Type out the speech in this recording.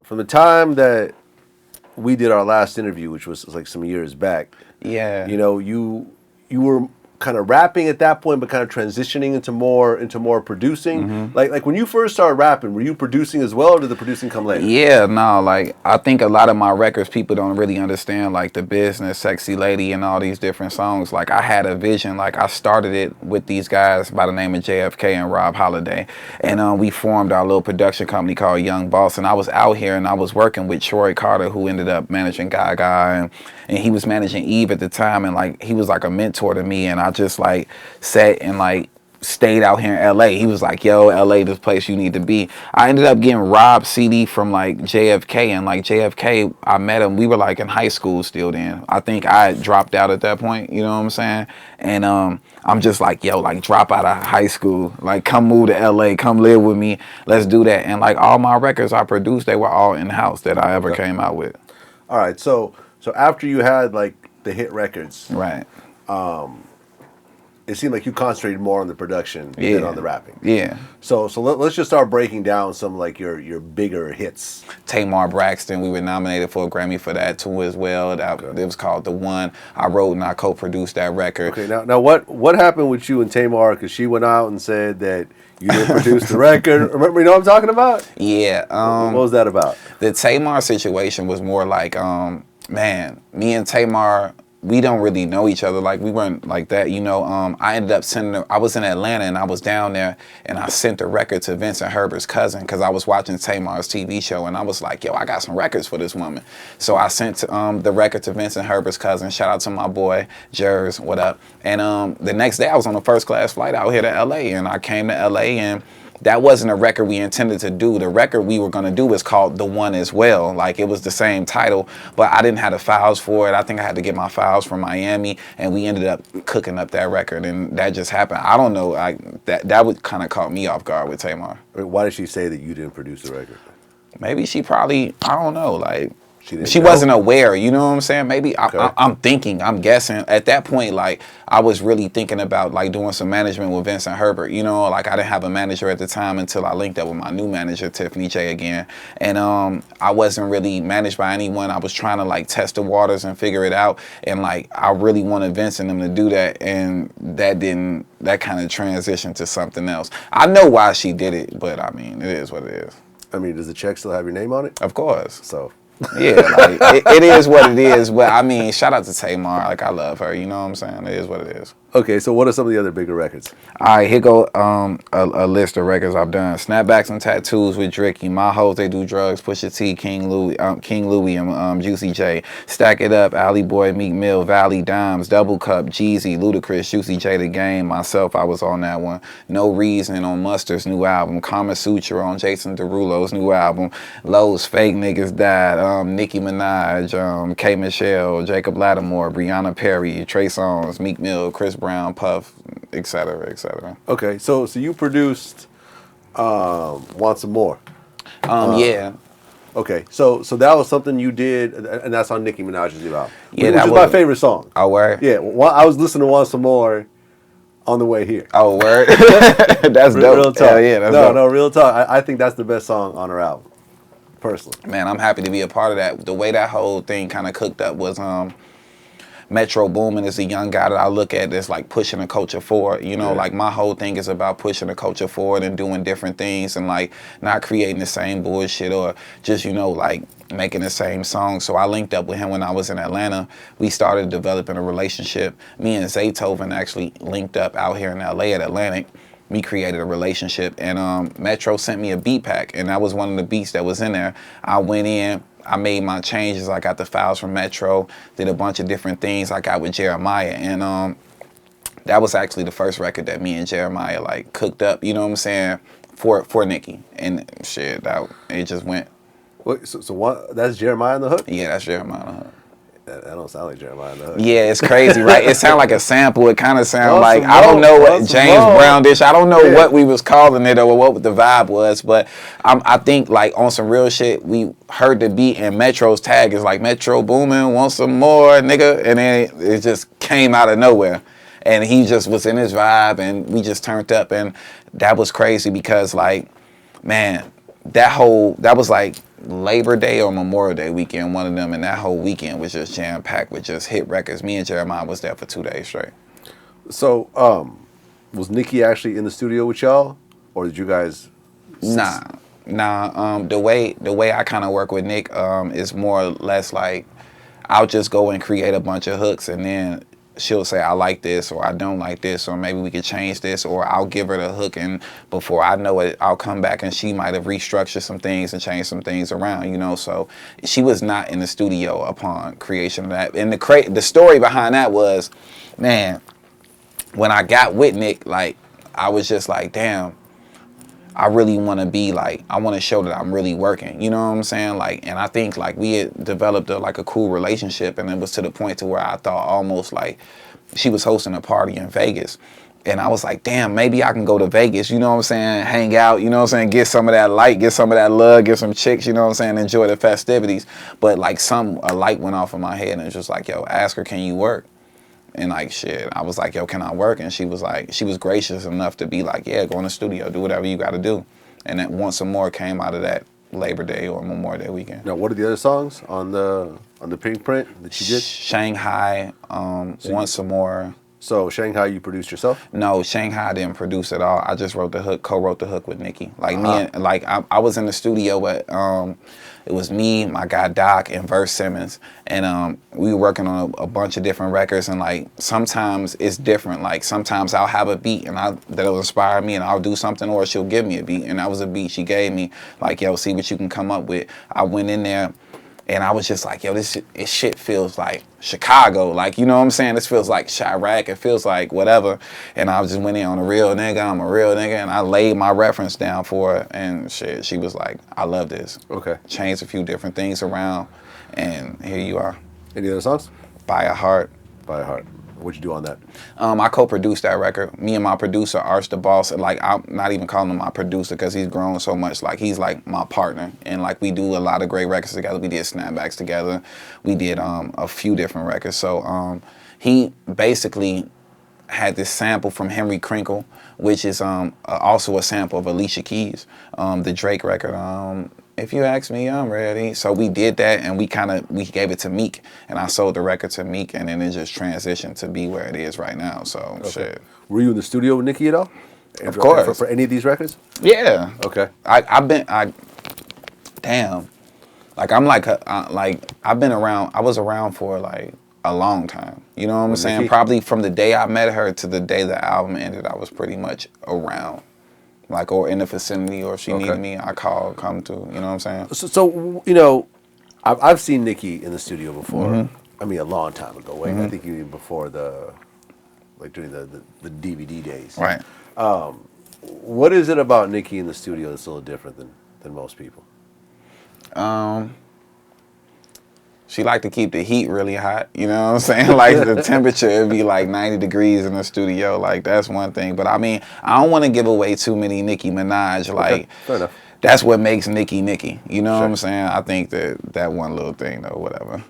from the time that we did our last interview, which was like some years back. Yeah. You know, you were kind of rapping at that point, but kind of transitioning into more producing. Like when you first started rapping, were you producing as well, or did the producing come later? Yeah, no, like I think a lot of my records, people don't really understand like the business, Sexy Lady, and all these different songs. Like I had a vision. Like I started it with these guys by the name of JFK and Rob Holiday, and we formed our little production company called Young Boss. And I was out here and I was working with Troy Carter, who ended up managing Gaga, and he was managing Eve at the time, and like he was like a mentor to me. And I just like sat and like stayed out here in LA. He was like, yo, LA, this place you need to be. I ended up getting Rob's CD from like JFK, and like JFK, I met him, we were like in high school still then. I think I had dropped out at that point, you know what I'm saying? And I'm just like, yo, like drop out of high school, like come move to LA, come live with me, let's do that. And like all my records I produced, they were all in-house that I ever came out with. All right, so after you had like the hit records, right? It seemed like you concentrated more on the production than on the rapping. Yeah. So let's just start breaking down some like your bigger hits. Tamar Braxton, we were nominated for a Grammy for that too as well. It was called The One. I wrote and I co-produced that record. Okay, now what happened with you and Tamar? Because she went out and said that you didn't produce the record. Remember, you know what I'm talking about? Yeah. What was that about? The Tamar situation was more like, man, me and Tamar, we don't really know each other. Like we weren't like that, you know. I ended up I was in Atlanta and I was down there and I sent the record to Vincent Herbert's cousin because I was watching Tamar's TV show and I was like, yo, I got some records for this woman. So I sent the record to Vincent Herbert's cousin. Shout out to my boy, Jers, what up? And the next day I was on a first class flight out here to LA, and I came to LA, and that wasn't a record we intended to do. The record we were going to do was called The One as well. Like, it was the same title, but I didn't have the files for it. I think I had to get my files from Miami, and we ended up cooking up that record, and that just happened. I don't know. That would kind of caught me off guard with Tamar. Why did she say that you didn't produce the record? Maybe she probably, I don't know, like, she wasn't aware, you know what I'm saying? Maybe I'm thinking, I'm guessing. At that point, like, I was really thinking about like doing some management with Vincent Herbert, you know, like I didn't have a manager at the time until I linked up with my new manager, Tiffany J again. And I wasn't really managed by anyone. I was trying to like test the waters and figure it out. And like, I really wanted Vince and them to do that. And that kind of transitioned to something else. I know why she did it, but I mean, it is what it is. I mean, does the check still have your name on it? Of course. So... yeah, like, it is what it is. But I mean, shout out to Tamar. Like, I love her. You know what I'm saying? It is what it is. Okay, so what are some of the other bigger records? All right, here go a list of records I've done. Snapbacks and Tattoos with Dricky. My Hoes, They Do Drugs. Pusha T, King Louie, and Juicy J. Stack It Up, Alley Boy, Meek Mill, Valley Dimes, Double Cup, Jeezy, Ludacris, Juicy J, The Game. Myself, I was on that one. No Reason on Mustard's new album. Kama Sutra on Jason Derulo's new album. Lowe's Fake Niggas Died. Nicki Minaj, K. Michelle, Jacob Lattimore, Breonna Perry, Trey Songz, Meek Mill, Chris Brown, Puff, etc., etc. Okay, so you produced Want Some More. Yeah. Okay, so that was something you did, and that's on Nicki Minaj's new album. Yeah, which is my favorite song. Oh, word? Yeah, I was listening to Want Some More on the way here. Oh, word? That's dope. Real talk. Hell yeah, that's dope. No, real talk. I think that's the best song on her album, personally. Man, I'm happy to be a part of that. The way that whole thing kind of cooked up was Metro Boomin is a young guy that I look at that's like pushing the culture forward. You know, like my whole thing is about pushing the culture forward and doing different things and like not creating the same bullshit or just, you know, like making the same song. So I linked up with him when I was in Atlanta. We started developing a relationship. Me and Zaytoven actually linked up out here in LA at Atlantic. We created a relationship, and Metro sent me a beat pack, and that was one of the beats that was in there. I went in, I made my changes. I got the files from Metro, did a bunch of different things I got with Jeremiah, and that was actually the first record that me and Jeremiah like cooked up, you know what I'm saying, for Nicki, and shit, it just went. Wait, so what? That's Jeremiah on the hook? Yeah, that's Jeremiah on the hook. That don't sound like Jeremiah on the hook. Yeah, it's crazy, right? It sounded like a sample. It kind of sounded like, More, I don't know what James more. Brown-ish. I don't know what we was calling it or what the vibe was, but I think like on some real shit, we heard the beat and Metro's tag is like, Metro Boomin, want some more, nigga? And then it just came out of nowhere. And he just was in his vibe and we just turned up, and that was crazy because like, man, that was like Labor Day or Memorial Day weekend, one of them, and that whole weekend was just jam packed with just hit records. Me and Jeremiah was there for 2 days straight. So, was Nicki actually in the studio with y'all, or did you guys? Nah. The way I kind of work with Nick is more or less like I'll just go and create a bunch of hooks, and then she'll say I like this or I don't like this, or maybe we could change this, or I'll give her the hook, and before I know it, I'll come back and she might have restructured some things and changed some things around, you know. So she was not in the studio upon creation of that. And the story behind that was, man, when I got with Nick, like I was just like, damn, I really want to be like, I want to show that I'm really working, you know what I'm saying? Like, and I think like we had developed a cool relationship, and it was to the point to where I thought almost like she was hosting a party in Vegas. And I was like, damn, maybe I can go to Vegas, you know what I'm saying? Hang out, you know what I'm saying? Get some of that light, get some of that love, get some chicks, you know what I'm saying? Enjoy the festivities. But like a light went off in my head, and it's just like, yo, ask her, can you work? And like, shit, I was like, yo, can I work? And she was like, she was gracious enough to be like, yeah, go in the studio, do whatever you got to do. And then once some more came out of that Labor Day or Memorial Day weekend. Now, what are the other songs on the Pinkprint that you did? Shanghai, Want Some More. So Shanghai, you produced yourself? No, Shanghai didn't produce at all. I just wrote the hook, co-wrote the hook with Nicki. Like me and like I was in the studio, but it was me, my guy Doc, and Verse Simmons, and we were working on a bunch of different records. And like sometimes it's different. Like sometimes I'll have a beat and that'll inspire me, and I'll do something, or she'll give me a beat, and that was a beat she gave me. Like, yo, see what you can come up with. I went in there. And I was just like, yo, this shit feels like Chicago. Like, you know what I'm saying? This feels like Chirac. It feels like whatever. And I just went in on a real nigga. I'm a real nigga. And I laid my reference down for her. And shit, she was like, I love this. Okay. Changed a few different things around. And here you are. Any other songs? By a Heart. By a Heart. What'd you do on that? I co-produced that record. Me and my producer, Arch the Boss, and like I'm not even calling him my producer because he's grown so much. Like he's like my partner, and like we do a lot of great records together. We did Snapbacks together. We did a few different records. So he basically had this sample from Henry Crinkle, which is also a sample of Alicia Keys, the Drake record. If you ask me, I'm ready. So we did that, and we gave it to Meek, and I sold the record to Meek, and then it just transitioned to be where it is right now. So okay. Shit. Were you in the studio with Nicki at all? Of course. For any of these records? Yeah. Okay. Damn. Like I'm like I've been around. I was around for like a long time. You know what I'm saying? Nicki? Probably from the day I met her to the day the album ended, I was pretty much around. Like, or in the vicinity, or if she needed me, I come to, you know what I'm saying? So you know, I've seen Nicki in the studio before. Mm-hmm. I mean, a long time ago. Like, I think even before during the DVD days. Right. What is it about Nicki in the studio that's a little different than most people? She like to keep the heat really hot, you know what I'm saying? Like the temperature, it'd be like 90 degrees in the studio. Like that's one thing. But I mean, I don't want to give away too many Nicki Minaj. Like, okay. Fair enough. That's what makes Nicki Nicki. You know what I'm saying? I think that one little thing though, whatever.